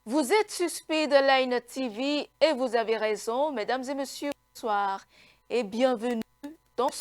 Vous êtes suspect de Line TV et vous avez raison, mesdames et messieurs, bonsoir et bienvenue dans ce...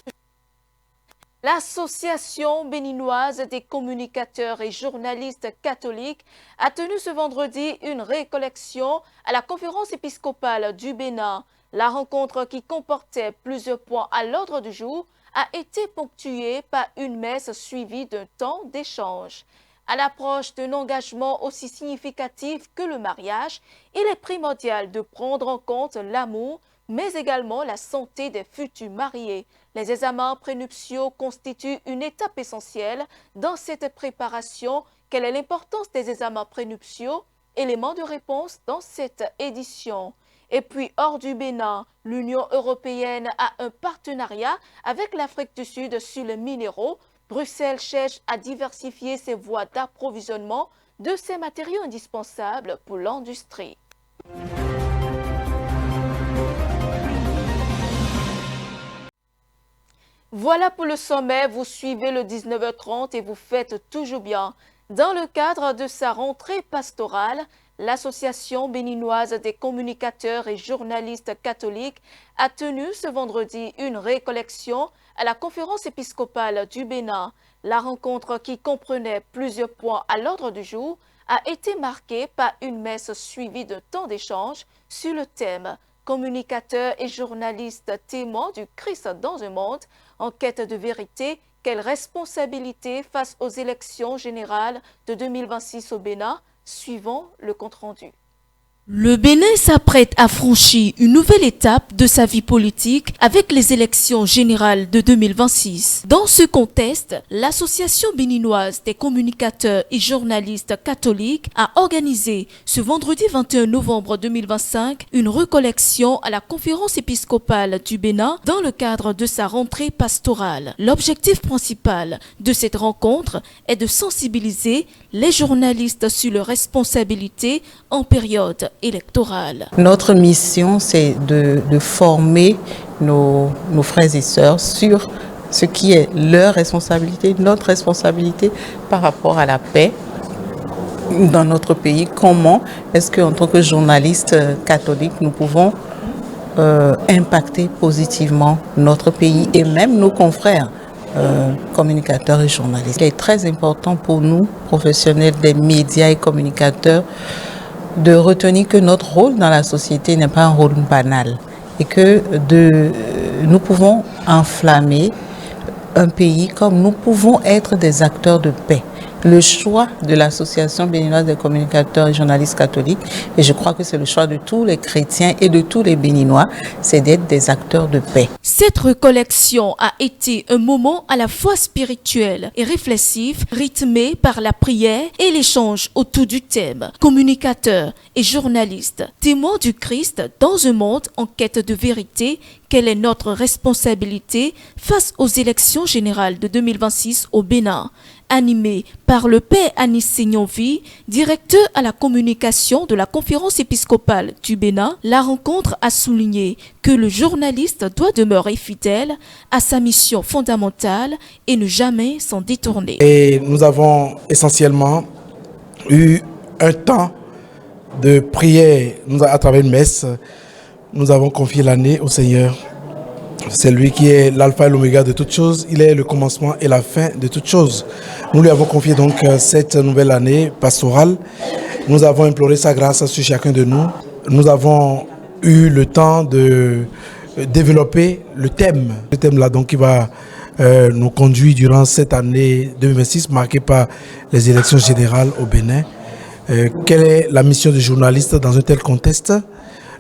L'Association béninoise des communicateurs et journalistes catholiques a tenu ce vendredi une récollection à la conférence épiscopale du Bénin. La rencontre, qui comportait plusieurs points à l'ordre du jour, a été ponctuée par une messe suivie d'un temps d'échange. À l'approche d'un engagement aussi significatif que le mariage, il est primordial de prendre en compte l'amour, mais également la santé des futurs mariés. Les examens prénuptiaux constituent une étape essentielle dans cette préparation. Quelle est l'importance des examens prénuptiaux? Élément de réponse dans cette édition. Et puis, hors du Bénin, l'Union européenne a un partenariat avec l'Afrique du Sud sur les minéraux. Bruxelles cherche à diversifier ses voies d'approvisionnement de ces matériaux indispensables pour l'industrie. Voilà pour le sommet, vous suivez le 19h30 et vous faites toujours bien. Dans le cadre de sa rentrée pastorale, l'Association béninoise des communicateurs et journalistes catholiques a tenu ce vendredi une récollection à la conférence épiscopale du Bénin. La rencontre, qui comprenait plusieurs points à l'ordre du jour, a été marquée par une messe suivie de temps d'échange sur le thème « Communicateurs et journalistes témoins du Christ dans un monde en quête de vérité, quelle responsabilité face aux élections générales de 2026 au Bénin ?» Suivant le compte-rendu. Le Bénin s'apprête à franchir une nouvelle étape de sa vie politique avec les élections générales de 2026. Dans ce contexte, l'Association béninoise des communicateurs et journalistes catholiques a organisé ce vendredi 21 novembre 2025 une recollection à la conférence épiscopale du Bénin dans le cadre de sa rentrée pastorale. L'objectif principal de cette rencontre est de sensibiliser les journalistes sur leurs responsabilités en période électorale. Notre mission, c'est de former nos frères et sœurs sur ce qui est leur responsabilité, notre responsabilité par rapport à la paix dans notre pays. Comment est-ce qu'en tant que journalistes catholiques, nous pouvons impacter positivement notre pays et même nos confrères communicateurs et journalistes. Il est très important pour nous, professionnels des médias et communicateurs, de retenir que notre rôle dans la société n'est pas un rôle banal et que nous pouvons enflammer un pays comme nous pouvons être des acteurs de paix. Le choix de l'Association béninoise des communicateurs et journalistes catholiques, et je crois que c'est le choix de tous les chrétiens et de tous les Béninois, c'est d'être des acteurs de paix. Cette recollection a été un moment à la fois spirituel et réflexif, rythmé par la prière et l'échange autour du thème « Communicateurs et journalistes, témoins du Christ dans un monde en quête de vérité, quelle est notre responsabilité face aux élections générales de 2026 au Bénin ?» Animé par le père Anis Segnonvi, directeur à la communication de la conférence épiscopale du Bénin, la rencontre a souligné que le journaliste doit demeurer fidèle à sa mission fondamentale et ne jamais s'en détourner. Et nous avons essentiellement eu un temps de prière. À travers une messe, nous avons confié l'année au Seigneur. C'est lui qui est l'alpha et l'oméga de toutes choses. Il est le commencement et la fin de toutes choses. Nous lui avons confié donc cette nouvelle année pastorale. Nous avons imploré sa grâce sur chacun de nous. Nous avons eu le temps de développer le thème. Le thème là donc qui va nous conduire durant cette année 2026 marquée par les élections générales au Bénin. Quelle est la mission du journaliste dans un tel contexte?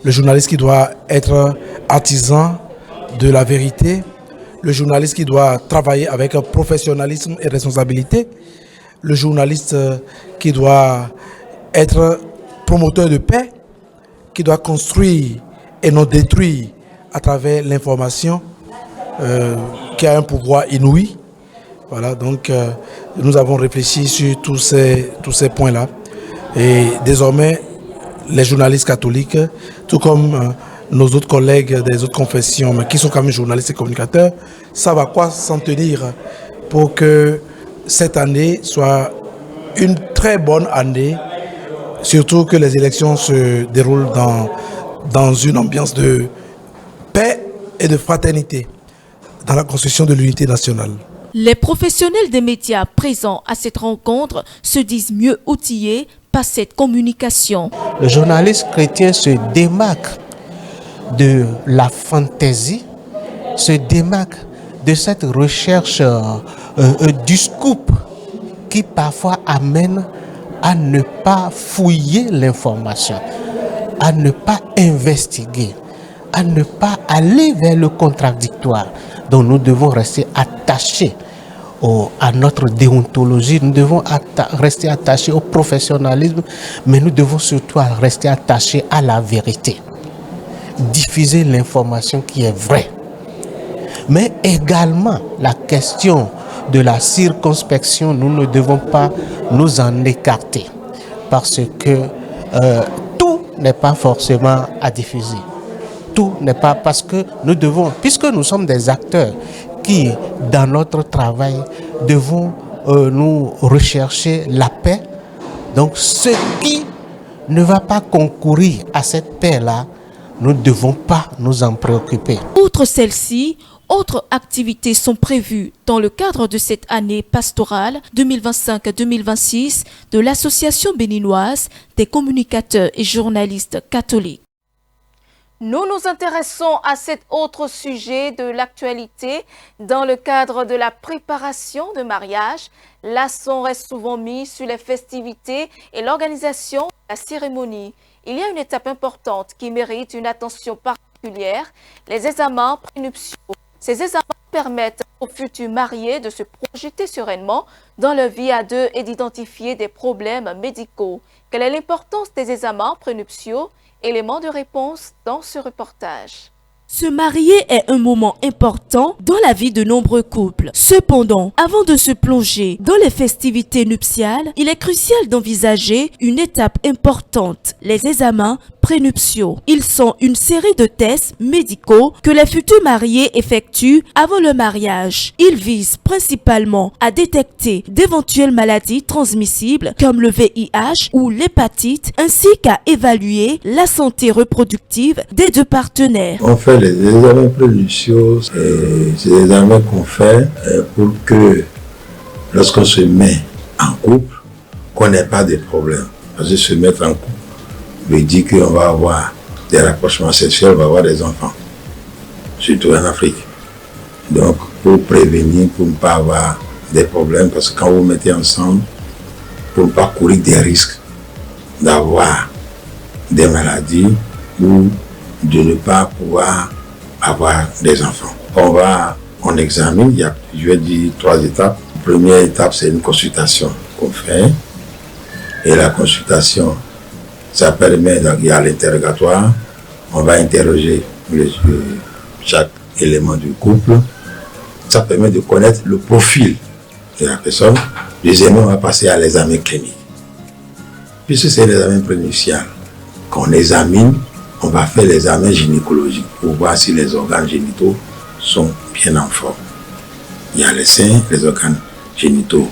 Le journaliste qui doit être artisan de la vérité, le journaliste qui doit travailler avec professionnalisme et responsabilité, le journaliste qui doit être promoteur de paix, qui doit construire et non détruire à travers l'information, qui a un pouvoir inouï. Voilà, donc nous avons réfléchi sur tous ces points-là. Et désormais, les journalistes catholiques, tout comme nos autres collègues des autres confessions, mais qui sont quand même journalistes et communicateurs, savent à quoi s'en tenir pour que cette année soit une très bonne année surtout que les élections se déroulent dans une ambiance de paix et de fraternité dans la construction de l'unité nationale. Les professionnels des médias présents à cette rencontre se disent mieux outillés par cette communication. Le journaliste chrétien se démarque de la fantaisie, se démarque de cette recherche du scoop qui parfois amène à ne pas fouiller l'information, à ne pas investiguer, à ne pas aller vers le contradictoire. Donc nous devons rester attachés à notre déontologie, nous devons rester attachés au professionnalisme, mais nous devons surtout rester attachés à la vérité. Diffuser l'information qui est vraie. Mais également la question de la circonspection, nous ne devons pas nous en écarter parce que tout n'est pas forcément à diffuser. Tout n'est pas parce que nous devons, puisque nous sommes des acteurs qui, dans notre travail, devons nous rechercher la paix. Donc, ce qui ne va pas concourir à cette paix-là, nous ne devons pas nous en préoccuper. Outre celle-ci, autres activités sont prévues dans le cadre de cette année pastorale 2025-2026 de l'Association béninoise des communicateurs et journalistes catholiques. Nous nous intéressons à cet autre sujet de l'actualité. Dans le cadre de la préparation de mariage, l'accent reste souvent mis sur les festivités et l'organisation de la cérémonie. Il y a une étape importante qui mérite une attention particulière, les examens prénuptiaux. Ces examens permettent aux futurs mariés de se projeter sereinement dans leur vie à deux et d'identifier des problèmes médicaux. Quelle est l'importance des examens prénuptiaux? Élément de réponse dans ce reportage. Se marier est un moment important dans la vie de nombreux couples. Cependant, avant de se plonger dans les festivités nuptiales, il est crucial d'envisager une étape importante, les examens prénuptiaux. Ils sont une série de tests médicaux que les futurs mariés effectuent avant le mariage. Ils visent principalement à détecter d'éventuelles maladies transmissibles comme le VIH ou l'hépatite, ainsi qu'à évaluer la santé reproductive des deux partenaires. On fait les examens prénuptiaux, c'est des examens qu'on fait pour que lorsqu'on se met en couple, qu'on n'ait pas de problème. Parce que se mettre en couple veut dire qu'on va avoir des rapprochements sexuels, on va avoir des enfants, surtout en Afrique. Donc, pour prévenir, pour ne pas avoir des problèmes, parce que quand vous mettez ensemble, pour ne pas courir des risques d'avoir des maladies ou de ne pas pouvoir avoir des enfants. On examine, il y a, je vais dire, 3 étapes. La première étape, c'est une consultation qu'on fait. Et la consultation, ça permet, il y a l'interrogatoire, on va interroger chaque élément du couple. Ça permet de connaître le profil de la personne. Deuxièmement, on va passer à l'examen clinique. Puisque c'est l'examen prénuptial qu'on examine, on va faire l'examen gynécologique pour voir si les organes génitaux sont bien en forme. Il y a les seins, les organes génitaux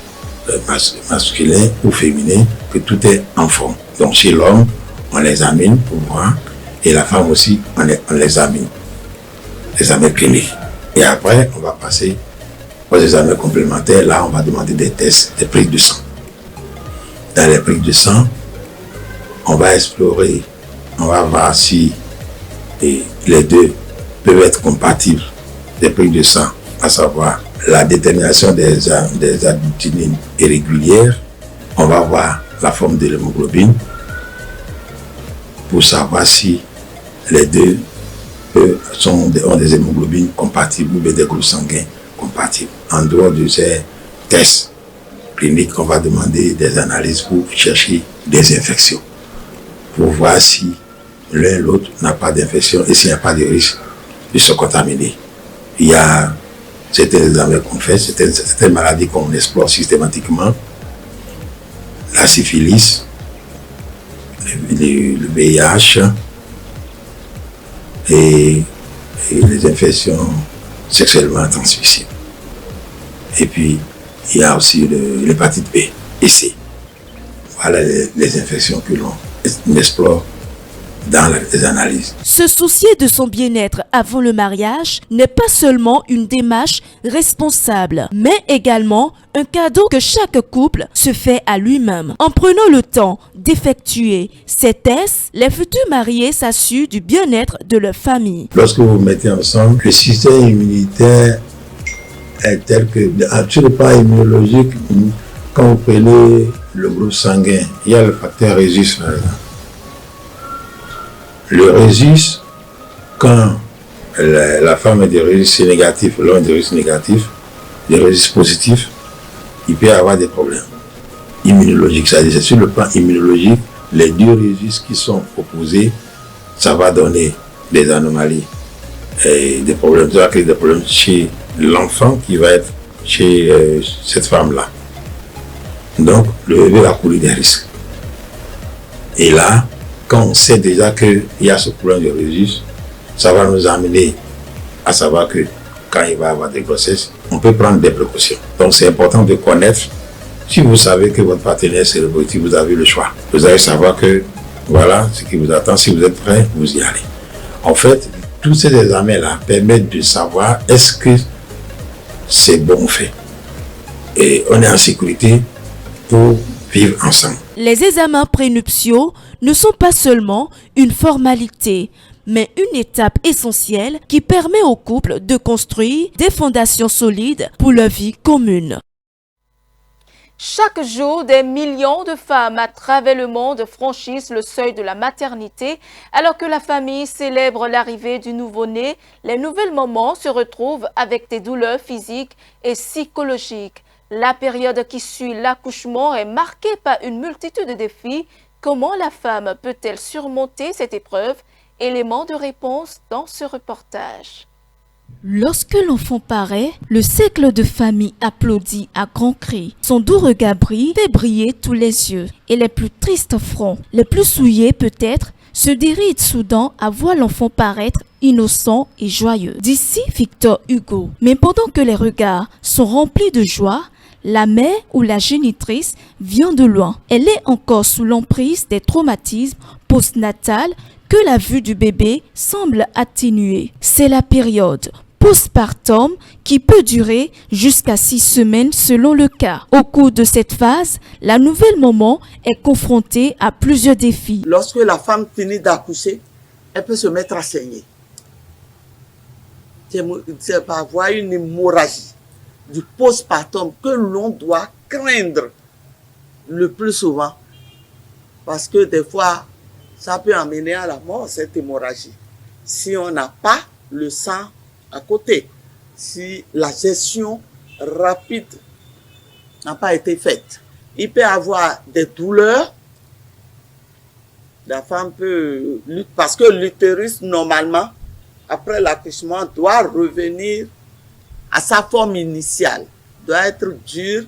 masculins ou féminins, que tout est en forme. Donc chez l'homme, on l'examine pour voir, et la femme aussi, on l'examine. L'examen clinique. Et après, on va passer aux examens complémentaires. Là, on va demander des tests, des prises de sang. Dans les prises de sang, on va explorer, on va voir si les deux peuvent être compatibles. Des prises de sang, à savoir la détermination des additionnines irrégulières. On va voir la forme de l'hémoglobine pour savoir si les deux ont des hémoglobines compatibles ou des groupes sanguins compatibles. En dehors de ces tests cliniques, on va demander des analyses pour chercher des infections, pour voir si l'un et l'autre n'a pas d'infection et s'il n'y a pas de risque de se contaminer. Il y a certains examens qu'on fait, certaines maladies qu'on explore systématiquement, la syphilis, le VIH et les infections sexuellement transmissibles. Et puis, il y a aussi l'hépatite B et C. Voilà les infections que l'on n'explore dans les analyses. Se soucier de son bien-être avant le mariage n'est pas seulement une démarche responsable, mais également un cadeau que chaque couple se fait à lui-même. En prenant le temps d'effectuer ces tests, les futurs mariés s'assurent du bien-être de leur famille. Lorsque vous vous mettez ensemble, le système immunitaire est tel que, sur le plan immunologique, quand vous prenez le groupe sanguin, il y a le facteur Rhésus, par exemple. Le Rhésus, quand la femme est de Rhésus négatif, l'homme est de Rhésus négatif, le Rhésus positif, il peut y avoir des problèmes immunologiques. C'est-à-dire, c'est sur le plan immunologique, les deux Rhésus qui sont opposés, ça va donner des anomalies et des problèmes. Ça va créer des problèmes chez l'enfant qui va être chez cette femme-là. Donc, le bébé va courir des risques. Et là, quand on sait déjà qu'il y a ce problème de Rhésus, ça va nous amener à savoir que quand il va y avoir des grossesses, on peut prendre des précautions. Donc c'est important de connaître. Si vous savez que votre partenaire c'est reproductif, vous avez le choix. Vous allez savoir que voilà ce qui vous attend. Si vous êtes prêt, vous y allez. En fait, tous ces examens-là permettent de savoir est-ce que c'est bon fait. Et on est en sécurité pour vivre ensemble. Les examens prénuptiaux ne sont pas seulement une formalité, mais une étape essentielle qui permet au couple de construire des fondations solides pour leur vie commune. Chaque jour, des millions de femmes à travers le monde franchissent le seuil de la maternité. Alors que la famille célèbre l'arrivée du nouveau-né, les nouvelles mamans se retrouvent avec des douleurs physiques et psychologiques. La période qui suit l'accouchement est marquée par une multitude de défis. Comment la femme peut-elle surmonter cette épreuve? Élément de réponse dans ce reportage. Lorsque l'enfant paraît, le cercle de famille applaudit à grands cris. Son doux regard brille, fait briller tous les yeux. Et les plus tristes fronts, les plus souillés peut-être, se dérident soudain à voir l'enfant paraître innocent et joyeux. D'ici Victor Hugo. Mais pendant que les regards sont remplis de joie, la mère ou la génitrice vient de loin. Elle est encore sous l'emprise des traumatismes postnatals que la vue du bébé semble atténuer. C'est la période postpartum qui peut durer jusqu'à 6 semaines selon le cas. Au cours de cette phase, la nouvelle maman est confrontée à plusieurs défis. Lorsque la femme finit d'accoucher, elle peut se mettre à saigner. C'est pas avoir une hémorragie du postpartum que l'on doit craindre le plus souvent. Parce que des fois, ça peut amener à la mort, cette hémorragie. Si on n'a pas le sang à côté, si la gestion rapide n'a pas été faite, il peut y avoir des douleurs. La femme peut, parce que l'utérus, normalement, après l'accouchement, doit revenir à sa forme initiale, doit être dur.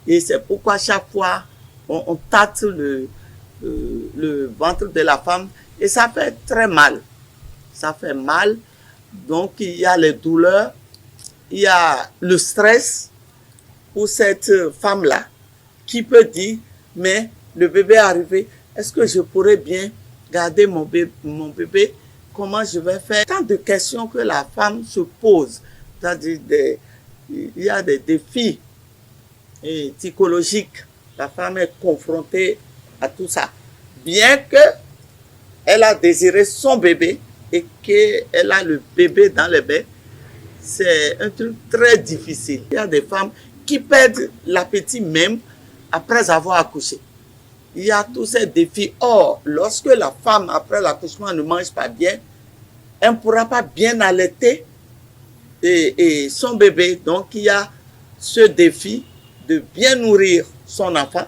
Et c'est pourquoi chaque fois, on tâte le ventre de la femme et ça fait très mal. Ça fait mal. Donc, il y a les douleurs, il y a le stress pour cette femme-là qui peut dire, mais le bébé est arrivé, est-ce que je pourrais bien garder mon bébé? Comment je vais faire? Tant de questions que la femme se pose. C'est-à-dire, il y a des défis psychologiques. La femme est confrontée à tout ça. Bien qu'elle a désiré son bébé et qu'elle a le bébé dans les bains, c'est un truc très difficile. Il y a des femmes qui perdent l'appétit même après avoir accouché. Il y a tous ces défis. Or, lorsque la femme, après l'accouchement, ne mange pas bien, elle ne pourra pas bien allaiter et son bébé. Donc, il y a ce défi de bien nourrir son enfant.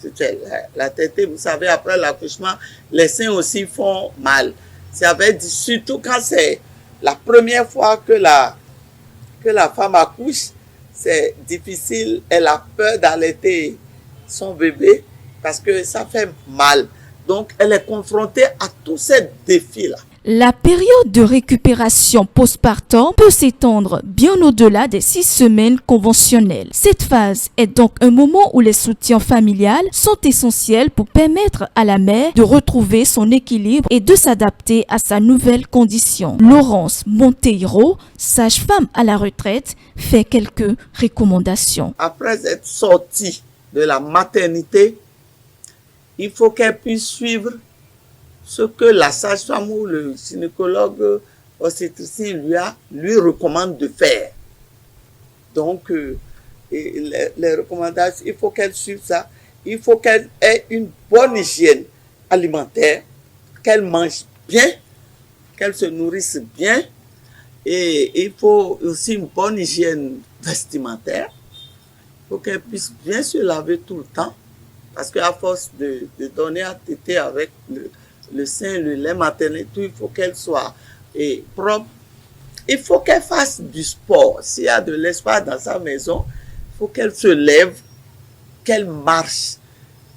C'était la tétée, vous savez, après l'accouchement, les seins aussi font mal. Ça veut dire, surtout quand c'est la première fois que la femme accouche, c'est difficile. Elle a peur d'allaiter son bébé parce que ça fait mal. Donc, elle est confrontée à tous ces défis-là. La période de récupération postpartum peut s'étendre bien au-delà des 6 semaines conventionnelles. Cette phase est donc un moment où les soutiens familiaux sont essentiels pour permettre à la mère de retrouver son équilibre et de s'adapter à sa nouvelle condition. Laurence Monteiro, sage-femme à la retraite, fait quelques recommandations. Après être sortie de la maternité, il faut qu'elle puisse suivre ce que la sage-femme ou le gynécologue obstétricien lui recommande de faire. Donc, les recommandations, il faut qu'elle suive ça. Il faut qu'elle ait une bonne hygiène alimentaire, qu'elle mange bien, qu'elle se nourrisse bien. Et il faut aussi une bonne hygiène vestimentaire. Il faut qu'elle puisse bien se laver tout le temps. Parce qu'à force de donner à téter avec le sein, le lait maternel, tout, il faut qu'elle soit propre. Il faut qu'elle fasse du sport. S'il y a de l'espace dans sa maison, il faut qu'elle se lève, qu'elle marche,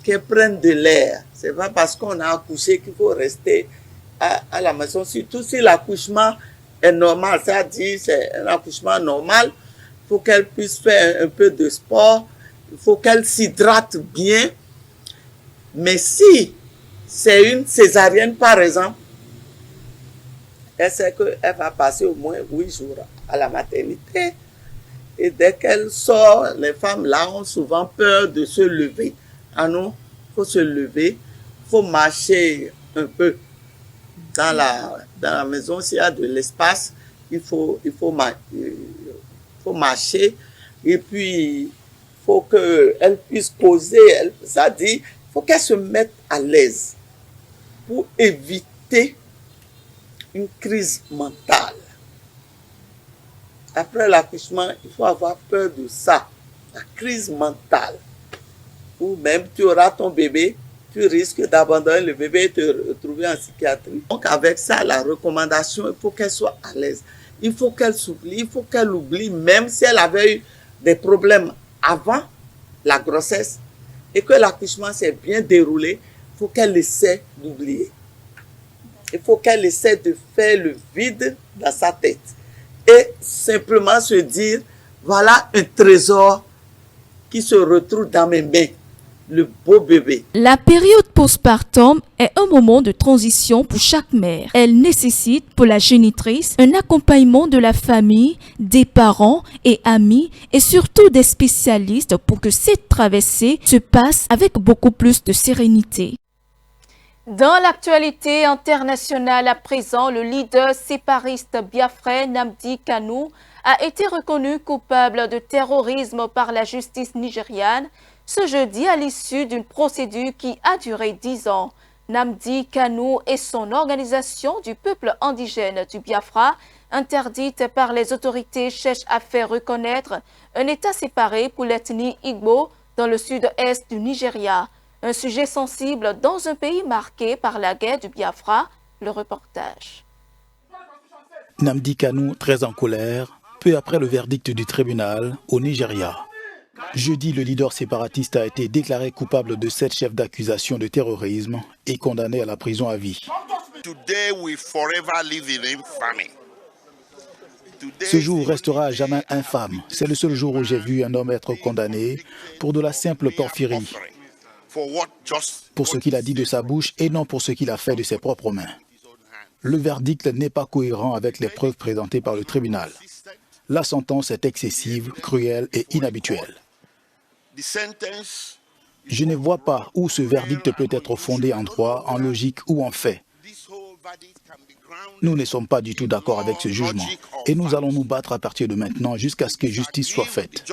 qu'elle prenne de l'air. C'est pas parce qu'on a accouché qu'il faut rester à la maison. Surtout si l'accouchement est normal, c'est-à-dire c'est un accouchement normal, il faut qu'elle puisse faire un peu de sport, il faut qu'elle s'hydrate bien. Mais si c'est une césarienne, par exemple, elle sait qu'elle va passer au moins 8 jours à la maternité. Et dès qu'elle sort, les femmes là ont souvent peur de se lever. Ah non, il faut se lever, il faut marcher un peu dans la maison. S'il y a de l'espace, il faut marcher. Et puis, il faut qu'elle puisse causer. Ça dit, il faut qu'elle se mette à l'aise pour éviter une crise mentale. Après l'accouchement, il faut avoir peur de ça, la crise mentale. Ou même tu auras ton bébé, tu risques d'abandonner le bébé et te retrouver en psychiatrie. Donc avec ça, la recommandation, il faut qu'elle soit à l'aise. Il faut qu'elle s'oublie, il faut qu'elle oublie, même si elle avait eu des problèmes avant la grossesse et que l'accouchement s'est bien déroulé, il faut qu'elle essaie d'oublier. Il faut qu'elle essaie de faire le vide dans sa tête et simplement se dire, voilà un trésor qui se retrouve dans mes mains, le beau bébé. La période postpartum est un moment de transition pour chaque mère. Elle nécessite pour la génitrice un accompagnement de la famille, des parents et amis et surtout des spécialistes pour que cette traversée se passe avec beaucoup plus de sérénité. Dans l'actualité internationale à présent, le leader sépariste biafrais Nnamdi Kanu a été reconnu coupable de terrorisme par la justice nigériane ce jeudi à l'issue d'une procédure qui a duré 10 ans. Nnamdi Kanu et son organisation du peuple indigène du Biafra, interdite par les autorités, cherchent à faire reconnaître un État séparé pour l'ethnie Igbo dans le sud-est du Nigeria. Un sujet sensible dans un pays marqué par la guerre du Biafra, le reportage. Nnamdi Kanu, très en colère, peu après le verdict du tribunal au Nigeria. Jeudi, le leader séparatiste a été déclaré coupable de 7 chefs d'accusation de terrorisme et condamné à la prison à vie. Ce jour restera à jamais infâme. C'est le seul jour où j'ai vu un homme être condamné pour de la simple porphyrie, pour ce qu'il a dit de sa bouche et non pour ce qu'il a fait de ses propres mains. Le verdict n'est pas cohérent avec les preuves présentées par le tribunal. La sentence est excessive, cruelle et inhabituelle. Je ne vois pas où ce verdict peut être fondé en droit, en logique ou en fait. Nous ne sommes pas du tout d'accord avec ce jugement et nous allons nous battre à partir de maintenant jusqu'à ce que justice soit faite.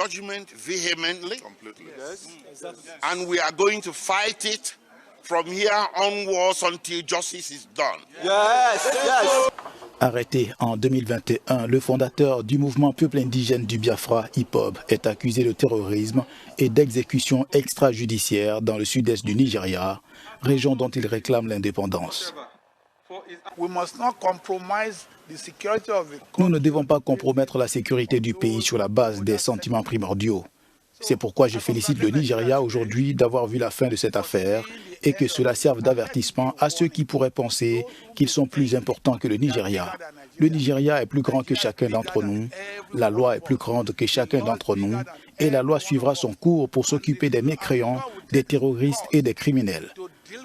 Arrêté en 2021, le fondateur du mouvement peuple indigène du Biafra, IPOB, est accusé de terrorisme et d'exécution extrajudiciaire dans le sud-est du Nigeria, région dont il réclame l'indépendance. Nous ne devons pas compromettre la sécurité du pays sur la base des sentiments primordiaux. C'est pourquoi je félicite le Nigeria aujourd'hui d'avoir vu la fin de cette affaire et que cela serve d'avertissement à ceux qui pourraient penser qu'ils sont plus importants que le Nigeria. Le Nigeria est plus grand que chacun d'entre nous, la loi est plus grande que chacun d'entre nous, et la loi suivra son cours pour s'occuper des mécréants, des terroristes et des criminels.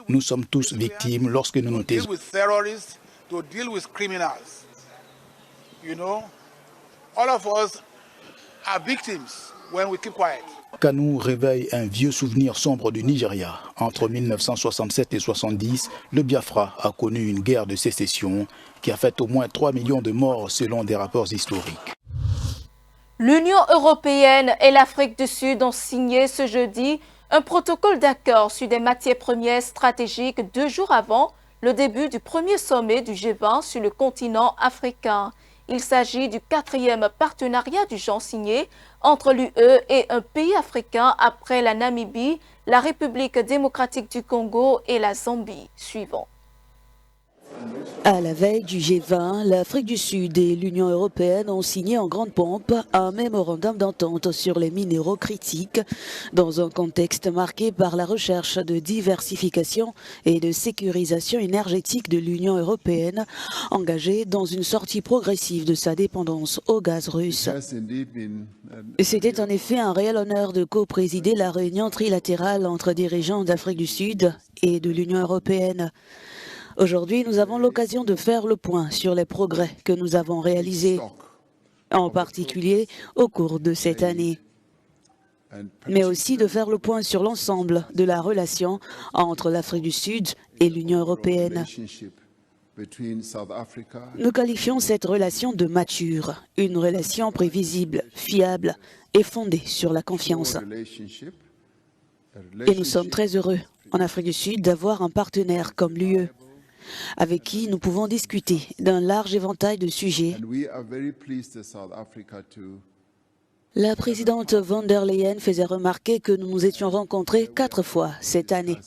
Nous sommes tous victimes lorsque nous nous taisons. Kanu réveille un vieux souvenir sombre du Nigeria. Entre 1967 et 1970, le Biafra a connu une guerre de sécession qui a fait au moins 3 millions de morts selon des rapports historiques. L'Union européenne et l'Afrique du Sud ont signé ce jeudi un protocole d'accord sur des matières premières stratégiques 2 jours avant le début du premier sommet du G20 sur le continent africain. Il s'agit du 4e partenariat du genre signé entre l'UE et un pays africain après la Namibie, la République démocratique du Congo et la Zambie. Suivant. À la veille du G20, l'Afrique du Sud et l'Union européenne ont signé en grande pompe un mémorandum d'entente sur les minéraux critiques dans un contexte marqué par la recherche de diversification et de sécurisation énergétique de l'Union européenne, engagée dans une sortie progressive de sa dépendance au gaz russe. C'était en effet un réel honneur de co-présider la réunion trilatérale entre dirigeants d'Afrique du Sud et de l'Union européenne. Aujourd'hui, nous avons l'occasion de faire le point sur les progrès que nous avons réalisés, en particulier au cours de cette année, mais aussi de faire le point sur l'ensemble de la relation entre l'Afrique du Sud et l'Union européenne. Nous qualifions cette relation de mature, une relation prévisible, fiable et fondée sur la confiance. Et nous sommes très heureux, en Afrique du Sud, d'avoir un partenaire comme l'UE, avec qui nous pouvons discuter d'un large éventail de sujets. La présidente von der Leyen faisait remarquer que nous nous étions rencontrés 4 fois cette année.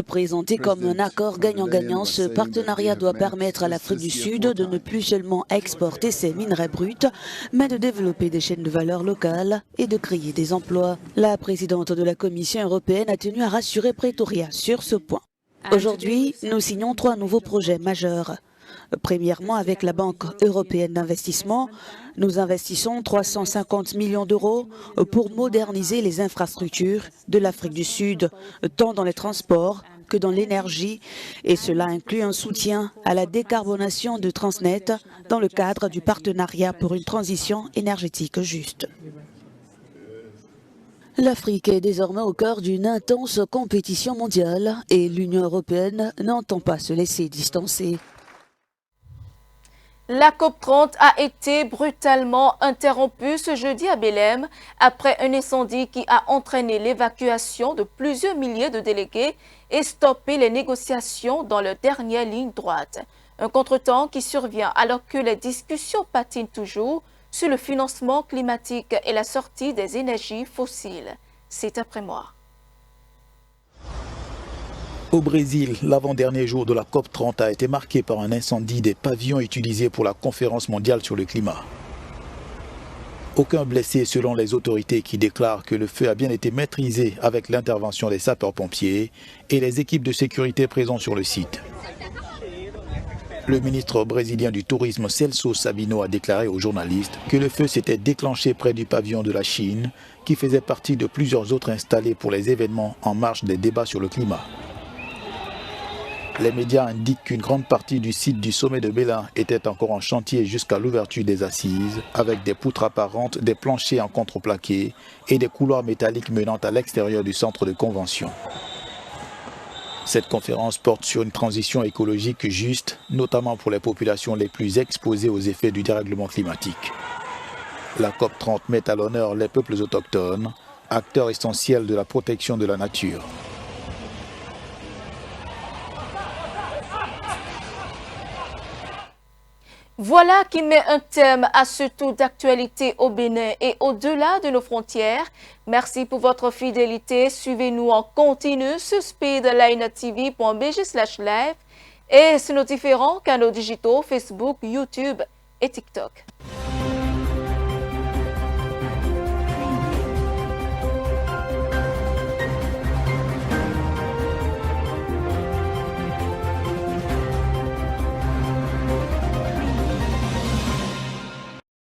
Présenté comme un accord gagnant-gagnant, ce partenariat doit permettre à l'Afrique du Sud de ne plus seulement exporter ses minerais bruts, mais de développer des chaînes de valeur locales et de créer des emplois. La présidente de la Commission européenne a tenu à rassurer Pretoria sur ce point. Aujourd'hui, nous signons 3 nouveaux projets majeurs. Premièrement, avec la Banque européenne d'investissement, nous investissons 350 millions d'euros pour moderniser les infrastructures de l'Afrique du Sud, tant dans les transports que dans l'énergie, et cela inclut un soutien à la décarbonation de Transnet dans le cadre du partenariat pour une transition énergétique juste. L'Afrique est désormais au cœur d'une intense compétition mondiale et l'Union européenne n'entend pas se laisser distancer. La COP30 a été brutalement interrompue ce jeudi à Belém après un incendie qui a entraîné l'évacuation de plusieurs milliers de délégués et stoppé les négociations dans leur dernière ligne droite. Un contretemps qui survient alors que les discussions patinent toujours sur le financement climatique et la sortie des énergies fossiles. C'est après moi. Au Brésil, l'avant-dernier jour de la COP30 a été marqué par un incendie des pavillons utilisés pour la conférence mondiale sur le climat. Aucun blessé selon les autorités qui déclarent que le feu a bien été maîtrisé avec l'intervention des sapeurs-pompiers et les équipes de sécurité présentes sur le site. Le ministre brésilien du Tourisme Celso Sabino a déclaré aux journalistes que le feu s'était déclenché près du pavillon de la Chine qui faisait partie de plusieurs autres installés pour les événements en marge des débats sur le climat. Les médias indiquent qu'une grande partie du site du sommet de Belém était encore en chantier jusqu'à l'ouverture des assises, avec des poutres apparentes, des planchers en contreplaqué et des couloirs métalliques menant à l'extérieur du centre de convention. Cette conférence porte sur une transition écologique juste, notamment pour les populations les plus exposées aux effets du dérèglement climatique. La COP30 met à l'honneur les peuples autochtones, acteurs essentiels de la protection de la nature. Voilà qui met un terme à ce tour d'actualité au Bénin et au-delà de nos frontières. Merci pour votre fidélité. Suivez-nous en continu sur speedlinetv.bg/live et sur nos différents canaux digitaux Facebook, YouTube et TikTok.